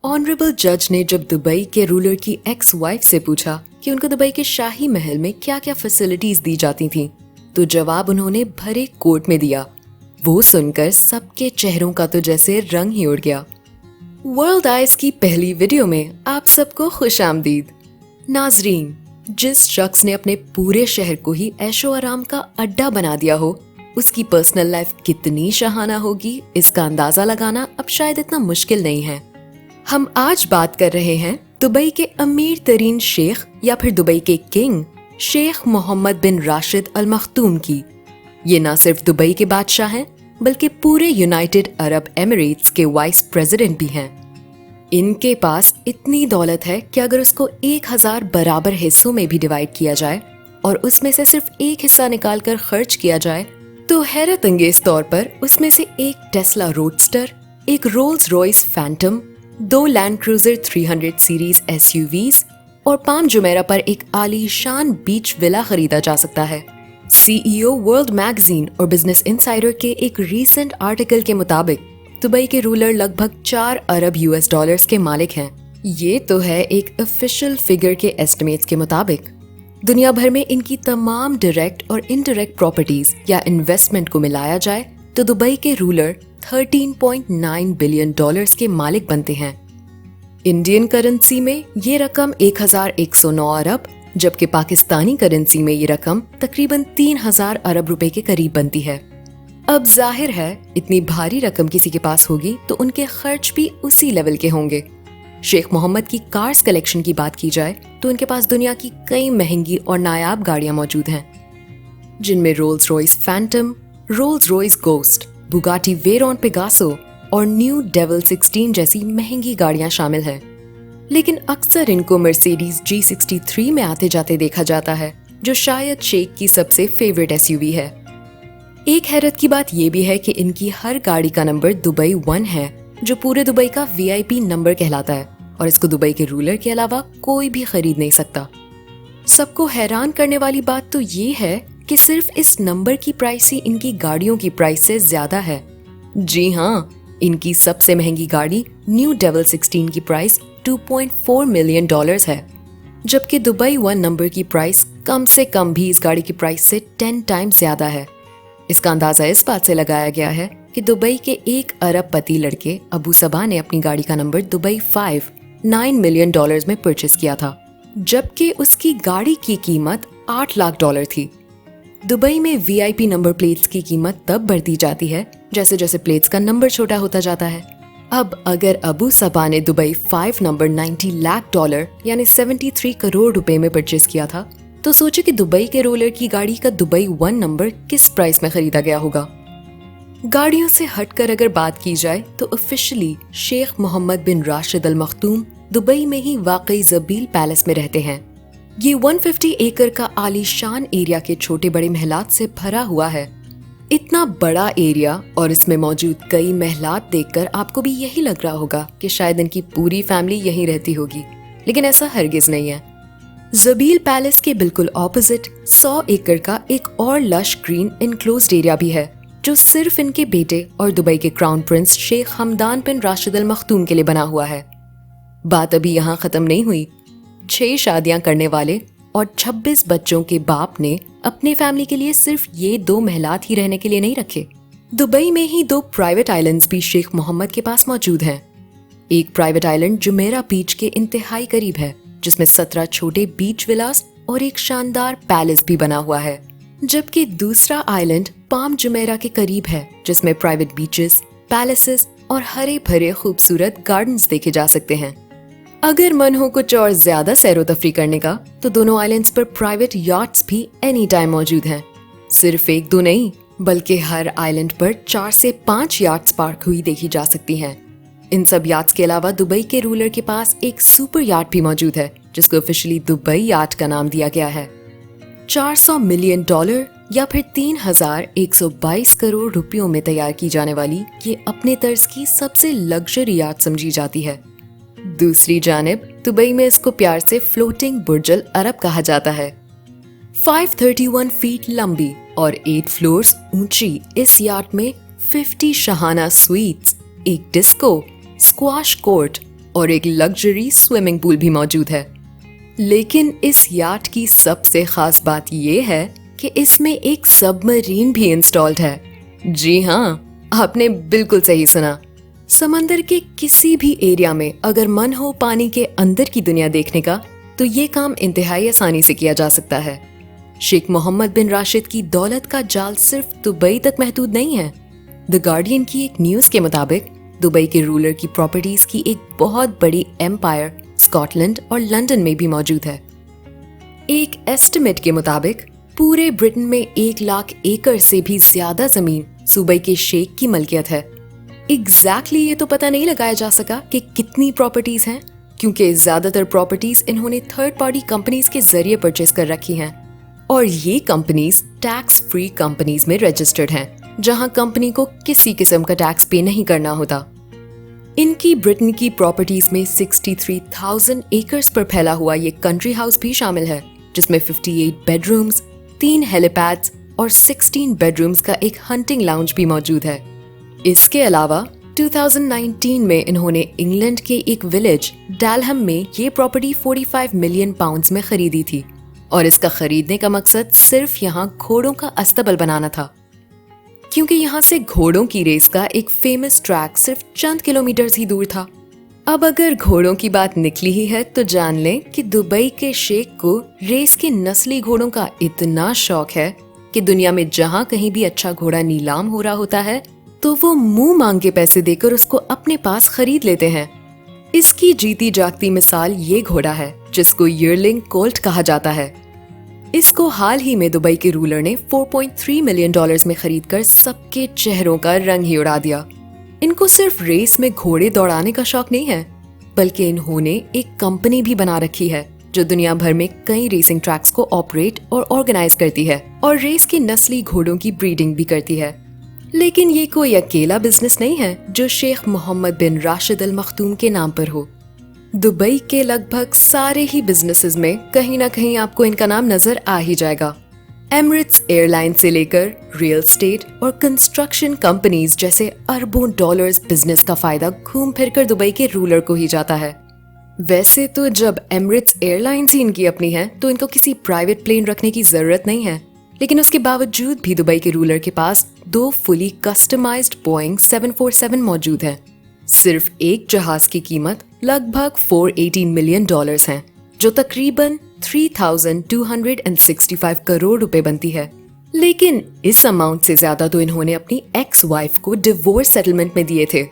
Honourable जज ने जब दुबई के रूलर की एक्स वाइफ से पूछा कि उनको दुबई के शाही महल में क्या क्या फैसिलिटीज दी जाती थीं, तो जवाब उन्होंने भरे कोर्ट में दिया। वो सुनकर सबके चेहरों का तो जैसे रंग ही उड़ गया। वर्ल्ड आइज की पहली वीडियो में आप सबको खुशामदीद। नाजरीन, जिस शख्स ने अपने पूरे शहर को ही ऐशो आराम का अड्डा बना दिया हो, उसकी पर्सनल लाइफ कितनी शहाना होगी, इसका अंदाजा लगाना अब शायद इतना मुश्किल नहीं है। हम आज बात कर रहे हैं दुबई के अमीर तरीन शेख या फिर दुबई के किंग शेख मोहम्मद बिन राशिद अल मखतूम की। ये ना सिर्फ दुबई के बादशाह हैं, बल्कि पूरे यूनाइटेड अरब एमिरेट्स के वाइस प्रेसिडेंट भी हैं। इनके पास इतनी दौलत है कि अगर उसको 1000 बराबर हिस्सों में भी डिवाइड किया जाए और उसमें से सिर्फ एक हिस्सा निकाल कर खर्च किया जाए, तो हैरत अंगेज तौर पर उसमें से एक टेस्ला रोडस्टर, एक roles Royce Phantom, 2 land cruiser 300 series SUVs और पाम जुमेरा पर एक आलीशान बीच विला खरीदा जा सकता है। सीईओ वर्ल्ड मैगजीन और बिजनेस इनसाइडर के एक रीसेंट आर्टिकल के मुताबिक दुबई के रूलर लगभग 4 अरब यूएस डॉलर्स के मालिक हैं। ये तो है एक ऑफिशियल फिगर के एस्टिमेट्स के मुताबिक। दुनिया भर में इनकी तमाम डायरेक्ट और इनडायरेक्ट प्रॉपर्टीज या इन्वेस्टमेंट को मिलाया जाए तो दुबई के रूलर 13.9 बिलियन डॉलर्स के मालिक बनते हैं। इंडियन करेंसी में ये रकम 1109 अरब, जबकि पाकिस्तानी करेंसी में ये रकम तकरीबन 3000 अरब रुपए के करीब बनती है। अब जाहिर है इतनी भारी रकम किसी के पास होगी तो उनके खर्च भी उसी लेवल के होंगे। शेख मोहम्मद की कार्स कलेक्शन की बात की जाए तो उनके पास दुनिया की कई महंगी और नायाब गाड़ियां मौजूद हैं, जिनमें Rolls Royce Phantom, Rolls Royce Ghost, Bugatti Veyron Pegaso और न्यू डेविल 16 जैसी महंगी गाड़ियां शामिल हैं। लेकिन अक्सर इनको मर्सिडीज G63 में आते जाते देखा जाता है, जो शायद शेख की सबसे फेवरेट एसयूवी है। एक हैरत की बात यह भी है कि इनकी हर गाड़ी का नंबर दुबई 1 है, जो पूरे दुबई का VIP नंबर कहलाता है और इसको दुबई के रूलर के अलावा कोई भी खरीद नहीं सकता। सबको हैरान करने वाली बात तो ये है कि सिर्फ इस नंबर की प्राइस ही इनकी गाड़ियों की प्राइस से ज्यादा है। जी हाँ, इनकी सबसे महंगी गाड़ी न्यू डेविल 16 की प्राइस 2.4 मिलियन डॉलर्स है, जबकि दुबई 1 नंबर की प्राइस कम से कम भी इस गाड़ी की प्राइस से 10 टाइम्स ज्यादा है। इसका अंदाजा इस बात से लगाया गया है कि दुबई के एक अरबपति लड़के अबू सबा ने अपनी गाड़ी का नंबर दुबई 5 9 मिलियन डॉलर्स में परचेस किया था, जबकि उसकी गाड़ी की कीमत 8 लाख डॉलर थी। दुबई में VIP नंबर प्लेट्स की कीमत तब बढ़ती जाती है जैसे जैसे प्लेट्स का नंबर छोटा होता जाता है। अब अगर अबू सबा ने दुबई 5 नंबर 90 लाख डॉलर यानी 73 करोड़ रुपए में परचेस किया था, तो सोचे कि दुबई के रोलर की गाड़ी का दुबई 1 नंबर किस प्राइस में खरीदा गया होगा। गाड़ियों से हटकर अगर बात की जाए तो ऑफिशियली शेख मोहम्मद बिन राशिद अल मखतूम दुबई में ही वाकई ज़बील पैलेस में रहते हैं। ये 150 एकड़ का आलीशान एरिया के छोटे बड़े महलात से भरा हुआ है। इतना बड़ा एरिया और इसमें मौजूद कई महलात देखकर आपको भी यही लग रहा होगा कि शायद इनकी पूरी फैमिली यहीं रहती होगी, लेकिन ऐसा हरगिज नहीं है। ज़बील पैलेस के बिल्कुल ऑपोजिट 100 एकड़ का एक और लश ग्रीन इनक्लोज्ड एरिया भी है, जो सिर्फ इनके बेटे और दुबई के क्राउन प्रिंस शेख हमदान बिन राशिद अल मखतूम के लिए बना हुआ है। बात अभी यहाँ खत्म नहीं हुई। 6 शादियां करने वाले और 26 बच्चों के बाप ने अपने फैमिली के लिए सिर्फ ये 2 महलात ही रहने के लिए नहीं रखे। दुबई में ही 2 प्राइवेट आइलैंड्स भी शेख मोहम्मद के पास मौजूद हैं। एक प्राइवेट आइलैंड जुमेरा बीच के इंतहाई करीब है, जिसमें 17 छोटे बीच विलास और एक शानदार पैलेस भी बना हुआ है, जबकि दूसरा आइलैंड पाम जुमेरा के करीब है, जिसमें प्राइवेट बीचेस, पैलेसेस और हरे भरे खूबसूरत गार्डन्स देखे जा सकते हैं। अगर मन हो कुछ और ज्यादा सैरो तफरी करने का, तो दोनों आइलैंड्स पर प्राइवेट याट्स भी एनी टाइम मौजूद हैं। सिर्फ 1-2 नहीं, बल्कि हर आइलैंड पर 4 से 5 याट्स पार्क हुई देखी जा सकती हैं। इन सब याट्स के अलावा दुबई के रूलर के पास एक सुपर याट भी मौजूद है, जिसको ऑफिशियली दुबई याट का नाम दिया गया है। 400 मिलियन डॉलर या फिर 3122 करोड़ रुपयों में तैयार की जाने वाली ये अपने तर्ज की सबसे लग्जरी याट समझी जाती है। दूसरी जानिब दुबई में इसको प्यार से फ्लोटिंग बुर्ज अरब कहा जाता है। 531 फीट लंबी और 8 फ्लोर्स ऊंची इस याट में 50 शहाना स्वीट्स, एक डिस्को, स्क्वाश कोर्ट, और एक लग्जरी स्विमिंग पूल भी मौजूद है। लेकिन इस याट की सबसे खास बात ये है कि इसमें एक सबमरीन भी इंस्टॉल्ड है। जी हाँ, आपने बिल्कुल सही सुना। समंदर के किसी भी एरिया में अगर मन हो पानी के अंदर की दुनिया देखने का, तो ये काम इंतहाई आसानी से किया जा सकता है। शेख मोहम्मद बिन राशिद की दौलत का जाल सिर्फ दुबई तक महदूद नहीं है। द गार्डियन की एक न्यूज के मुताबिक दुबई के रूलर की प्रॉपर्टीज की एक बहुत बड़ी एम्पायर स्कॉटलैंड और लंदन में भी मौजूद है। एक एस्टिमेट के मुताबिक पूरे ब्रिटेन में 1 लाख एकड़ से भी ज्यादा जमीन सूबे के शेख की मलकियत है। एग्जैक्टली ये तो पता नहीं लगाया जा सका कि कितनी प्रॉपर्टीज हैं, क्योंकि ज्यादातर प्रॉपर्टीज इन्होंने थर्ड पार्टी कंपनीज के जरिए परचेस कर रखी हैं और ये कंपनीज टैक्स फ्री कंपनीज में रजिस्टर्ड हैं, जहां कंपनी को किसी किस्म का टैक्स पे नहीं करना होता। इनकी ब्रिटेन की प्रॉपर्टीज में 63,000 एकर्स पर फैला हुआ ये कंट्री हाउस भी शामिल है, जिसमें 58 बेडरूम्स, 3 हेलीपैड्स और 16 बेडरूम्स का एक हंटिंग लाउंज भी मौजूद है। इसके अलावा 2019 में इन्होंने इंग्लैंड के एक विलेज डालहम में ये प्रॉपर्टी 45 मिलियन पाउंड्स में खरीदी थी और इसका खरीदने का मकसद सिर्फ यहाँ घोड़ों का अस्तबल बनाना था, क्योंकि यहाँ से घोड़ों की रेस का एक फेमस ट्रैक सिर्फ चंद किलोमीटर ही दूर था। अब अगर घोड़ों की बात निकली ही है तो जान लें कि दुबई के शेख को रेस के नस्ली घोड़ों का इतना शौक है कि दुनिया में जहाँ कहीं भी अच्छा घोड़ा नीलाम हो रहा होता है तो वो मुंह मांग के पैसे देकर उसको अपने पास खरीद लेते हैं। इसकी जीती जागती मिसाल ये घोड़ा है जिसको यर्लिंग कोल्ट कहा जाता है। इसको हाल ही में दुबई के रूलर ने $4.3 मिलियन में खरीदकर सबके चेहरों का रंग ही उड़ा दिया। इनको सिर्फ रेस में घोड़े दौड़ाने का शौक नहीं है, बल्कि इन्होंने एक कंपनी भी बना रखी है जो दुनिया भर में कई रेसिंग ट्रैक्स को ऑपरेट और ऑर्गेनाइज करती है और रेस के नस्ली घोड़ों की ब्रीडिंग भी करती है। लेकिन ये कोई अकेला बिजनेस नहीं है जो शेख मोहम्मद बिन राशिद अल मखदूम के नाम पर हो। दुबई के लगभग सारे ही बिजनेसेस में कहीं ना कहीं आपको इनका नाम नजर आ ही जाएगा। एमिरेट्स एयरलाइन से लेकर रियल एस्टेट और कंस्ट्रक्शन कंपनीज जैसे अरबों डॉलर्स बिजनेस का फायदा घूम फिर कर दुबई के रूलर को ही जाता है। वैसे तो जब एमिरेट्स एयरलाइंस ही इनकी अपनी है तो इनको किसी प्राइवेट प्लेन रखने की जरूरत नहीं है, लेकिन उसके बावजूद भी दुबई के रूलर के पास 2 फुली कस्टमाइज्ड बोइंग 747 मौजूद है। सिर्फ एक जहाज की कीमत लगभग $418 मिलियन है, जो तकरीबन 3,265 करोड़ रुपए बनती है। लेकिन इस अमाउंट से ज्यादा तो इन्होंने अपनी एक्स वाइफ को डिवोर्स सेटलमेंट में दिए थे।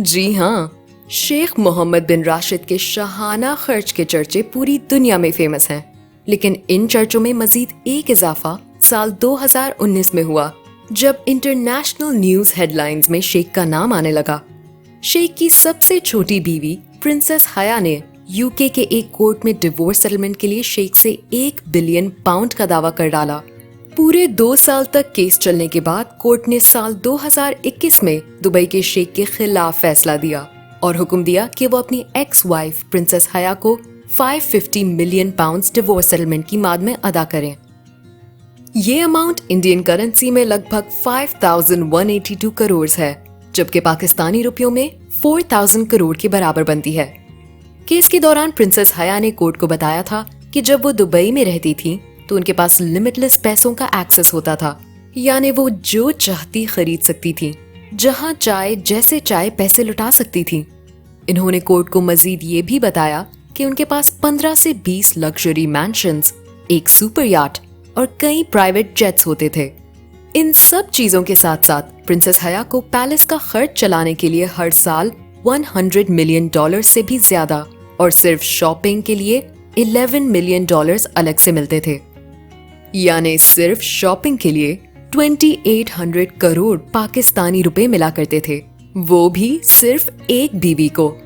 जी हाँ, शेख मोहम्मद बिन राशिद के शाहाना खर्च के चर्चे पूरी दुनिया में फेमस हैं, लेकिन इन चर्चों में मजीद एक इजाफा साल 2019 में हुआ, जब इंटरनेशनल न्यूज हेडलाइंस में शेख का नाम आने लगा। शेख की सबसे छोटी बीवी प्रिंसेस हया ने यूके के एक कोर्ट में डिवोर्स सेटलमेंट के लिए शेख से 1 बिलियन पाउंड का दावा कर डाला। पूरे 2 साल तक केस चलने के बाद कोर्ट ने साल 2021 में दुबई के शेख के खिलाफ फैसला दिया और हुक्म दिया कि वो अपनी एक्स वाइफ प्रिंसेस हया को 550 मिलियन पाउंड्स डिवोर्स सेटलमेंट की माद में अदा करें। ये अमाउंट इंडियन करेंसी में लगभग 5,182 करोड़ है, जबकि पाकिस्तानी रुपयों में 4,000 करोड़ के बराबर बनती है। केस के दौरान प्रिंसेस हया ने कोर्ट को बताया था कि जब वो दुबई में रहती थी तो उनके पास लिमिटलेस पैसों का एक्सेस होता था, यानी वो जो चाहती खरीद सकती थी, जहां चाहे जैसे चाहे पैसे लुटा सकती थी। इन्होंने कोर्ट को मजीद ये भी बताया कि उनके पास 15 से 20 लग्जरी मैंशंस, एक सुपर याट और कई प्राइवेट जेट्स होते थे। इन सब चीजों के साथ साथ प्रिंसेस हया को पैलेस का खर्च चलाने के लिए हर साल $100 मिलियन से भी ज्यादा और सिर्फ शॉपिंग के लिए $11 मिलियन अलग से मिलते थे। यानी सिर्फ शॉपिंग के लिए 2,800 करोड़ पाकिस्तानी रुपए मिला करते थे, वो भी सिर्फ एक बीवी को।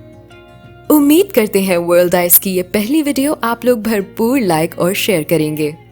उम्मीद करते हैं वर्ल्ड आइज की ये पहली वीडियो आप लोग भरपूर लाइक और शेयर करेंगे।